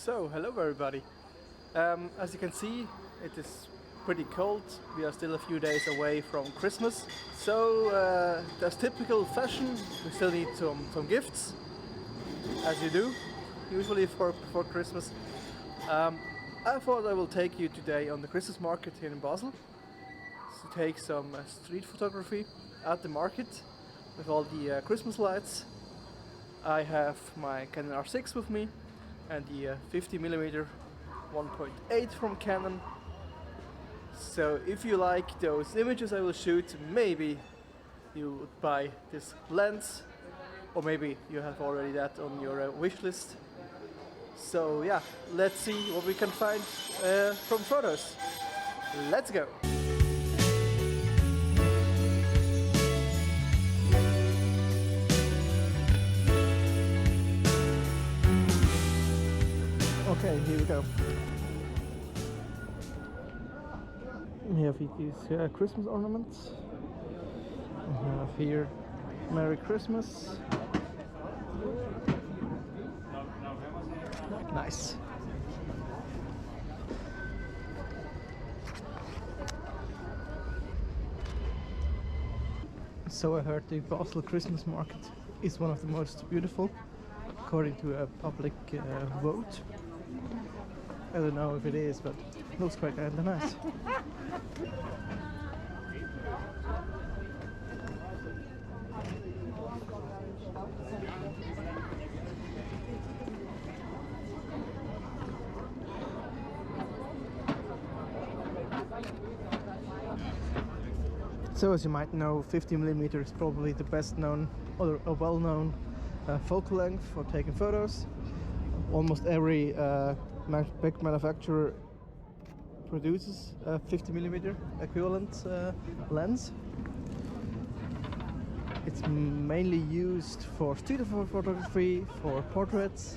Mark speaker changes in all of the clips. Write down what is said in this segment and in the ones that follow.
Speaker 1: So, hello everybody. As you can see, it is pretty cold. We are still a few days away from Christmas. So, as typical fashion, we still need some gifts, as you do, usually for Christmas. I thought I will take you today on the Christmas market here in Basel to take some street photography at the market with all the Christmas lights. I have my Canon R6 with me and the 50mm 1.8 from Canon. So if you like those images I will shoot, maybe you would buy this lens, or maybe you have already that on your wish list. So yeah, let's see what we can find from photos. Let's go! Okay, here we go. We have these Christmas ornaments. We have here Merry Christmas. Nice. So I heard the Basel Christmas market is one of the most beautiful, according to a public vote. I don't know if it is, but it looks quite kind of nice. So as you might know, 50mm is probably the best known or a well-known focal length for taking photos. Almost every big manufacturer produces a 50mm equivalent lens. It's mainly used for street photography, for portraits,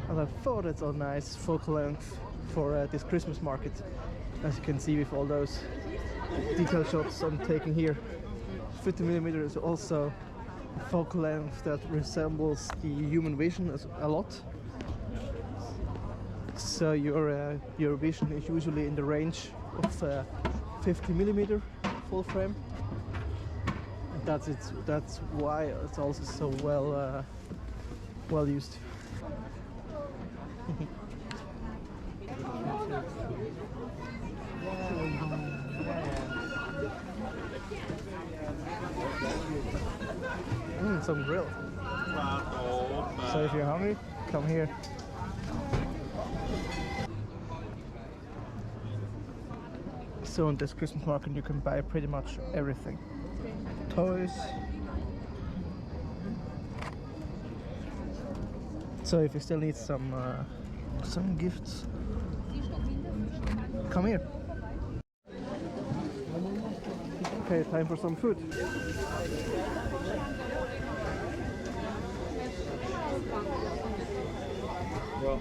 Speaker 1: and I thought it's a nice focal length for this Christmas market, as you can see with all those detail shots I'm taking here. 50mm is also a focal length that resembles the human vision a lot. So your vision is usually in the range of 50mm full frame. And that's why it's also so well used. Some grill. So if you're hungry, come here. So in this Christmas market you can buy pretty much everything. Toys. So if you still need some gifts, come here. Okay, time for some food. Yeah.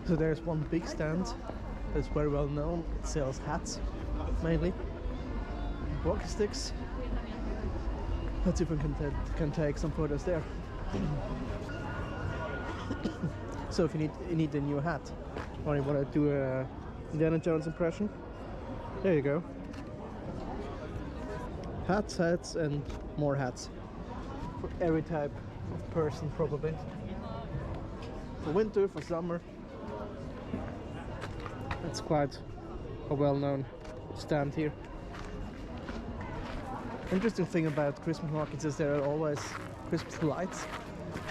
Speaker 1: So there's one big stand that's very well known. It sells hats mainly, walkie sticks. Let's see if we can take some photos there. So if you need a new hat, or you want to do a Indiana Jones impression, there you go. Hats, and more hats for every type of person, probably. For winter, for summer. It's quite a well-known stand here. Interesting thing about Christmas markets is there are always Christmas lights,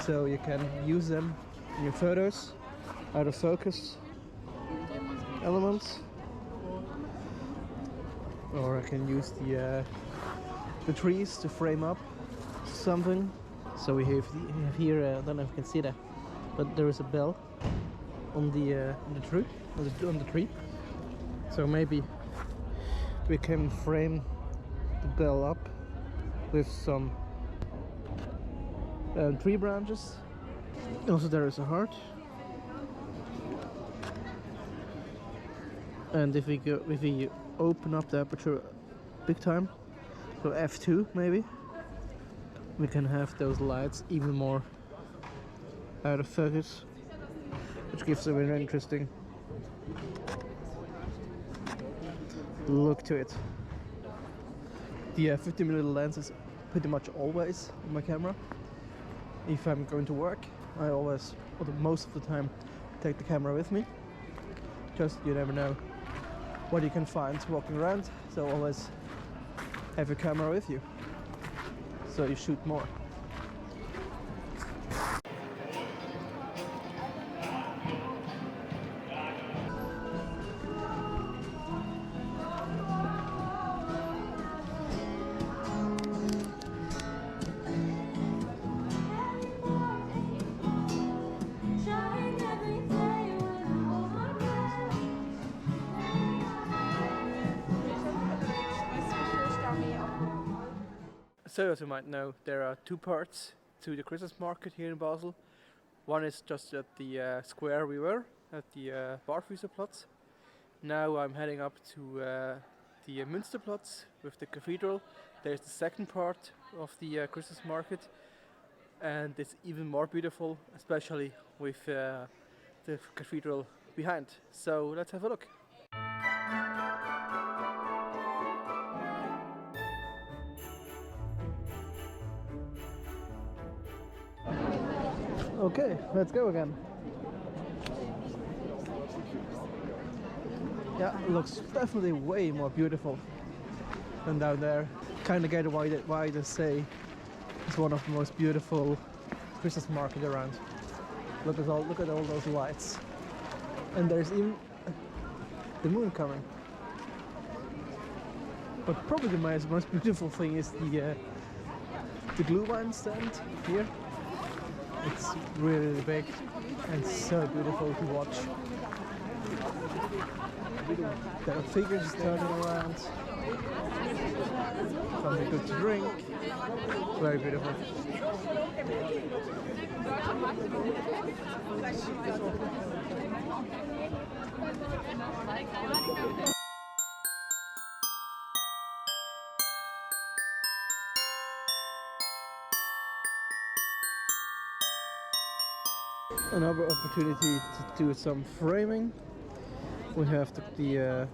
Speaker 1: so you can use them in your photos, out of focus elements, or I can use the trees to frame up something. So we have here, I don't know if you can see that, but there is a bell on the tree. So maybe we can frame the bell up with some tree branches. Also there is a heart. And if we open up the aperture big time, so F2 maybe, we can have those lights even more out of focus, which gives a very interesting look to it. The 50mm lens is pretty much always in my camera. If I'm going to work, I always, or most of the time, take the camera with me. Just you never know what you can find walking around, so always have a camera with you, so you shoot more. So as you might know, there are two parts to the Christmas market here in Basel. One is just at the square we were, at the Barfüßerplatz. Now I'm heading up to the Münsterplatz with the Cathedral. There's the second part of the Christmas market, and it's even more beautiful, especially with the Cathedral behind. So let's have a look. Okay, let's go again. Yeah, it looks definitely way more beautiful than down there. Kind of get why they say it's one of the most beautiful Christmas market around. Look at all those lights, and there's even the moon coming. But probably the most beautiful thing is the glühwein stand here. It's really big and so beautiful to watch. There are figures turning around, something good to drink, very beautiful. Another opportunity to do some framing. We have the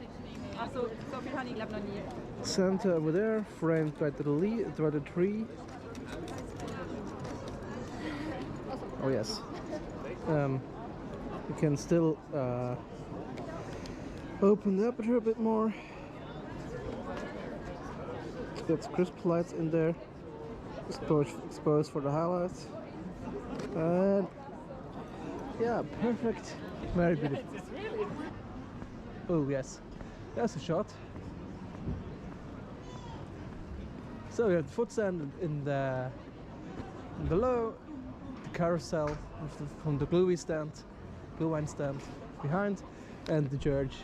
Speaker 1: Santa over there, framed by the tree. Oh yes. We can still open the aperture a bit more. That's crisp lights in there, exposed for the highlights. And yeah, perfect. Very beautiful. Oh yes, that's a shot. So we have the foot stand in the below, the carousel from the glühwein stand behind, and the church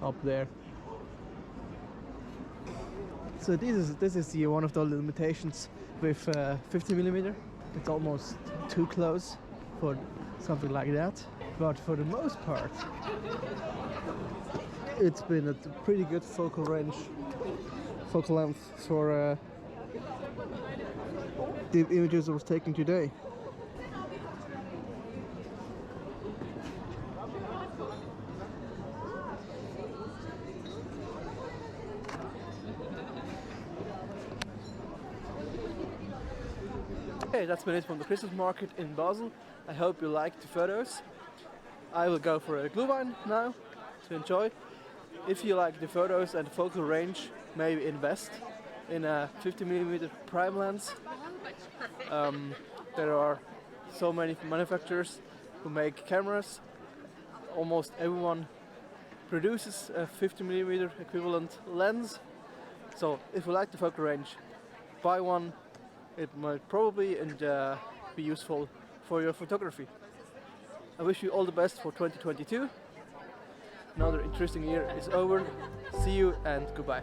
Speaker 1: up there. So this is one of the limitations with 50mm. It's almost too close for something like that, but for the most part it's been a pretty good focal length for the images I was taking today. Okay, that's been it from the Christmas market in Basel. I hope you liked the photos. I will go for a glühwein now to enjoy. If you like the photos and the focal range, maybe invest in a 50mm prime lens. There are so many manufacturers who make cameras. Almost everyone produces a 50mm equivalent lens. So if you like the focal range, buy one. It might probably be useful for your photography. I wish you all the best for 2022. Another interesting year is over. See you and goodbye.